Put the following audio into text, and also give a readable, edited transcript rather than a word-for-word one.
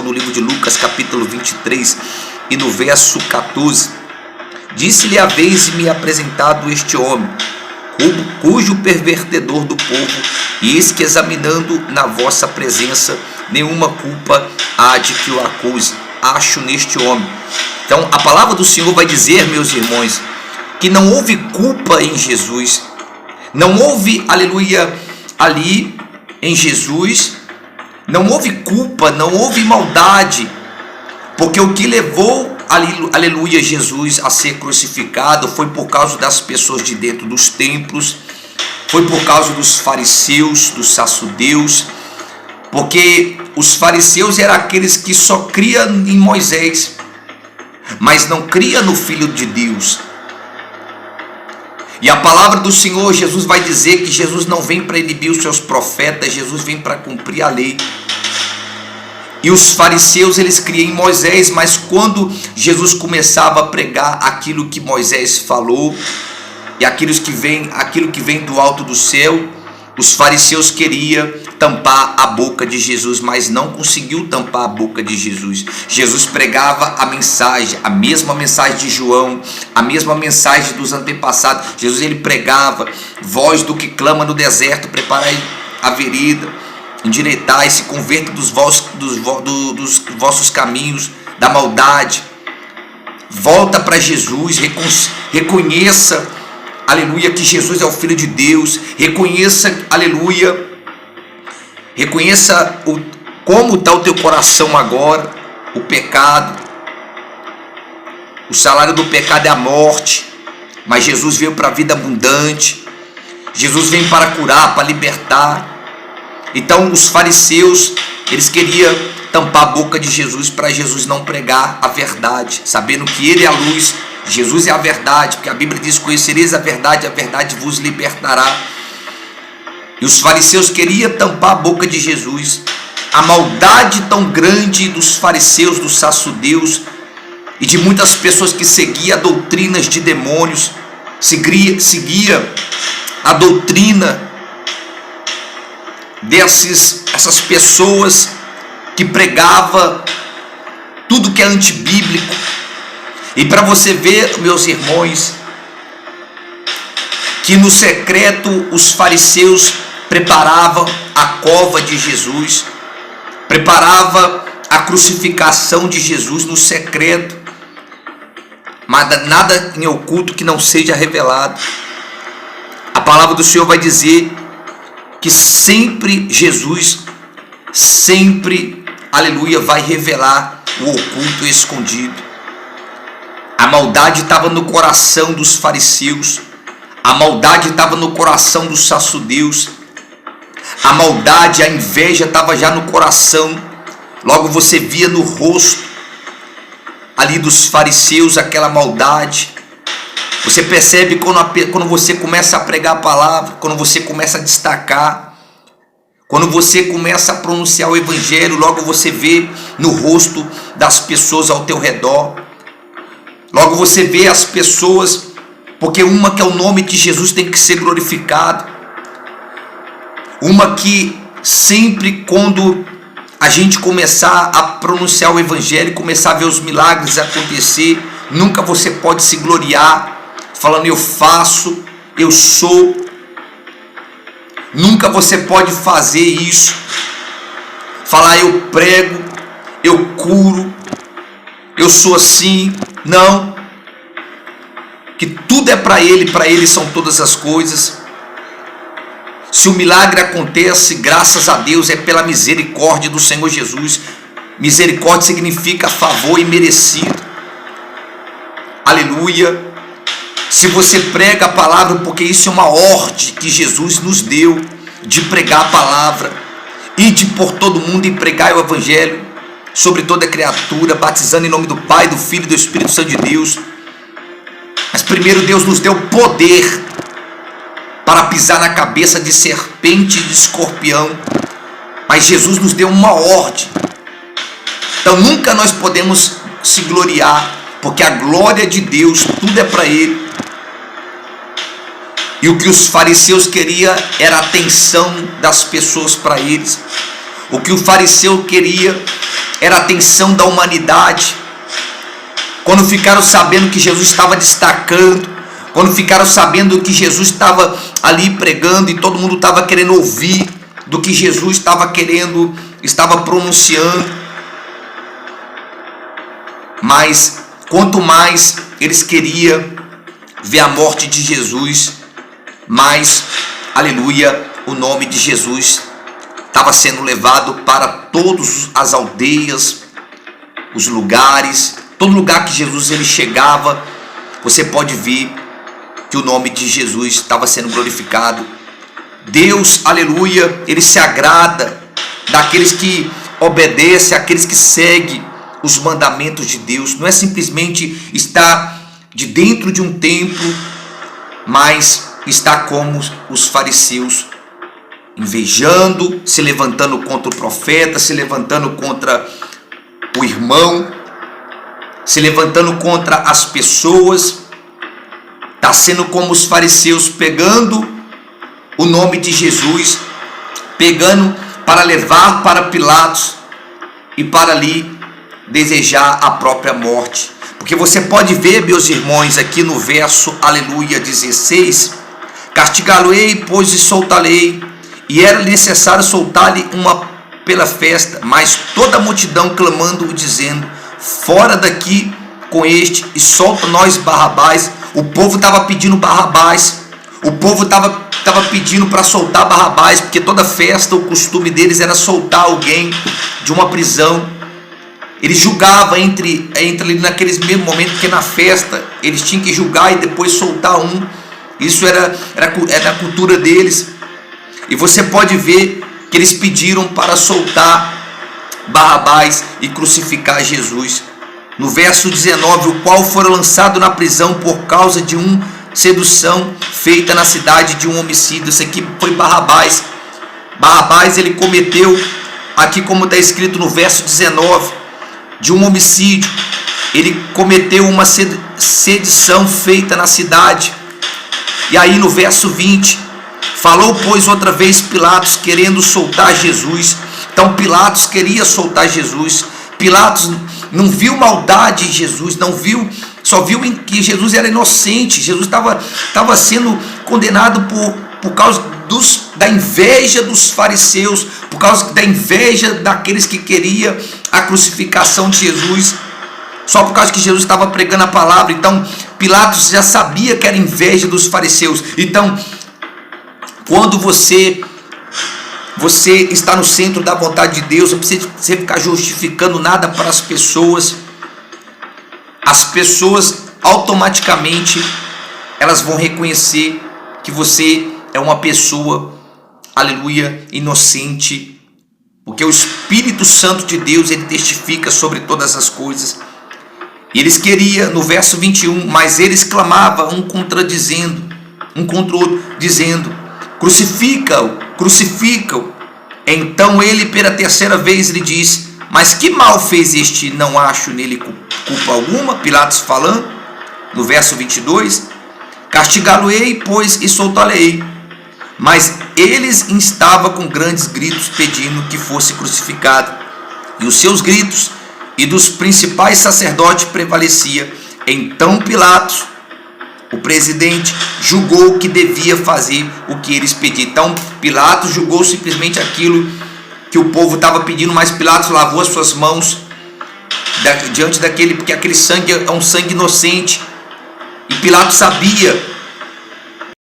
no livro de Lucas, capítulo 23, e no verso 14. Disse-lhe: haveis me apresentado este homem, cujo pervertedor do povo, e eis que, examinando na vossa presença, nenhuma culpa há de que o acuse. Acho neste homem. Então a palavra do Senhor vai dizer, meus irmãos, que não houve culpa em Jesus, não houve, aleluia, ali em Jesus, não houve culpa, não houve maldade, porque o que levou, aleluia, Jesus a ser crucificado foi por causa das pessoas de dentro dos templos, foi por causa dos fariseus, dos saduceus, porque os fariseus eram aqueles que só criam em Moisés, mas não criam no Filho de Deus. E a palavra do Senhor, Jesus vai dizer que Jesus não vem para inibir os seus profetas, Jesus vem para cumprir a lei. E os fariseus, eles criam em Moisés, mas quando Jesus começava a pregar aquilo que Moisés falou, e aquilo que vem do alto do céu, os fariseus queriam tampar a boca de Jesus, mas não conseguiu tampar a boca de Jesus. Jesus pregava a mensagem, a mesma mensagem de João, a mesma mensagem dos antepassados. Jesus, ele pregava: voz do que clama no deserto, preparai a vereda, endireitai, se converta dos vossos caminhos da maldade. Volta para Jesus, reconheça, aleluia, que Jesus é o Filho de Deus. Reconheça, aleluia, reconheça como está o teu coração agora. O pecado, o salário do pecado é a morte, mas Jesus veio para a vida abundante. Jesus vem para curar, para libertar. Então os fariseus, eles queriam tampar a boca de Jesus, para Jesus não pregar a verdade, sabendo que ele é a luz, Jesus é a verdade, porque a Bíblia diz: conhecereis a verdade vos libertará. E os fariseus queriam tampar a boca de Jesus. A maldade tão grande dos fariseus, dos saduceus e de muitas pessoas que seguiam doutrinas de demônios, seguia a doutrina essas pessoas que pregava tudo que é antibíblico. E para você ver, meus irmãos, que no secreto os fariseus preparavam a cova de Jesus, preparava a crucificação de Jesus no secreto, mas nada em oculto que não seja revelado. A palavra do Senhor vai dizer que sempre Jesus, sempre, aleluia, vai revelar o oculto e escondido. A maldade estava no coração dos fariseus, a maldade estava no coração dos saduceus, a maldade, a inveja estava já no coração. Logo você via no rosto ali dos fariseus aquela maldade. Você percebe quando você começa a pregar a palavra, quando você começa a destacar, quando você começa a pronunciar o evangelho, logo você vê no rosto das pessoas ao teu redor. Logo você vê as pessoas, porque uma que é o nome de Jesus tem que ser glorificado. Uma que sempre quando a gente começar a pronunciar o evangelho, começar a ver os milagres acontecer, nunca você pode se gloriar falando eu faço, eu sou. Nunca você pode fazer isso, falar eu prego, eu curo, eu sou assim. Não, que tudo é para ele são todas as coisas. Se o milagre acontece, graças a Deus, é pela misericórdia do Senhor Jesus. Misericórdia significa favor imerecido. Aleluia. Se você prega a palavra, porque isso é uma ordem que Jesus nos deu, de pregar a palavra, ide por todo mundo e pregai o evangelho sobre toda criatura, batizando em nome do Pai, do Filho e do Espírito Santo de Deus. Mas primeiro Deus nos deu poder para pisar na cabeça de serpente e de escorpião, mas Jesus nos deu uma ordem. Então nunca nós podemos se gloriar, porque a glória de Deus, tudo é para Ele. E o que os fariseus queriam era a atenção das pessoas para eles. O que o fariseu queria era a atenção da humanidade. Quando ficaram sabendo que Jesus estava destacando, quando ficaram sabendo que Jesus estava ali pregando e todo mundo estava querendo ouvir do que Jesus estava pronunciando, mas quanto mais eles queriam ver a morte de Jesus, mais, aleluia, o nome de Jesus estava sendo levado para todas as aldeias, os lugares, todo lugar que Jesus ele chegava, você pode ver que o nome de Jesus estava sendo glorificado. Deus, aleluia, ele se agrada daqueles que obedecem, aqueles que seguem os mandamentos de Deus. Não é simplesmente estar de dentro de um templo, mas está como os fariseus, invejando, se levantando contra o profeta, se levantando contra o irmão, se levantando contra as pessoas. Está sendo como os fariseus pegando o nome de Jesus, pegando para levar para Pilatos e para ali desejar a própria morte. Porque você pode ver, meus irmãos, aqui no verso, aleluia, 16, castigá-lo-ei, pois e soltá-lo-ei, e era necessário soltar-lhe uma pela festa, mas toda a multidão clamando, dizendo, fora daqui com este, e solta nós Barrabás. O povo estava pedindo Barrabás, o povo estava pedindo para soltar Barrabás, porque toda festa, o costume deles era soltar alguém de uma prisão. Eles julgavam entre naqueles mesmos momentos, porque na festa eles tinham que julgar e depois soltar um. Isso era a cultura deles. E você pode ver que eles pediram para soltar Barrabás e crucificar Jesus. No verso 19, o qual fora lançado na prisão por causa de uma sedução feita na cidade, de um homicídio. Isso aqui foi Barrabás. Barrabás ele cometeu, aqui como está escrito no verso 19, de um homicídio. Ele cometeu uma sedição feita na cidade. E aí no verso 20, falou pois outra vez Pilatos, querendo soltar Jesus. Então Pilatos queria soltar Jesus. Pilatos não viu maldade em Jesus, não viu, só viu que Jesus era inocente. Jesus estava sendo condenado por causa da inveja dos fariseus, por causa da inveja daqueles que queriam a crucificação de Jesus, só por causa que Jesus estava pregando a palavra. Então Pilatos já sabia que era inveja dos fariseus. Então, quando você está no centro da vontade de Deus, não precisa você ficar justificando nada para as pessoas. As pessoas automaticamente elas vão reconhecer que você é uma pessoa, aleluia, inocente, porque o Espírito Santo de Deus ele testifica sobre todas as coisas. E eles queriam, no verso 21, mas eles clamavam um contra o outro, dizendo, crucifica-o, crucifica-o. Então ele pela terceira vez lhe disse, mas que mal fez este? Não acho nele culpa alguma. Pilatos falando, no verso 22, castigá-lo-ei, pois, e soltá-lo-ei. Mas eles instavam com grandes gritos, pedindo que fosse crucificado. E os seus gritos e dos principais sacerdotes prevalecia. Então Pilatos, o presidente, julgou que devia fazer o que eles pediam. Então Pilatos julgou simplesmente aquilo que o povo estava pedindo, mas Pilatos lavou as suas mãos diante daquele, porque aquele sangue é um sangue inocente. E Pilatos sabia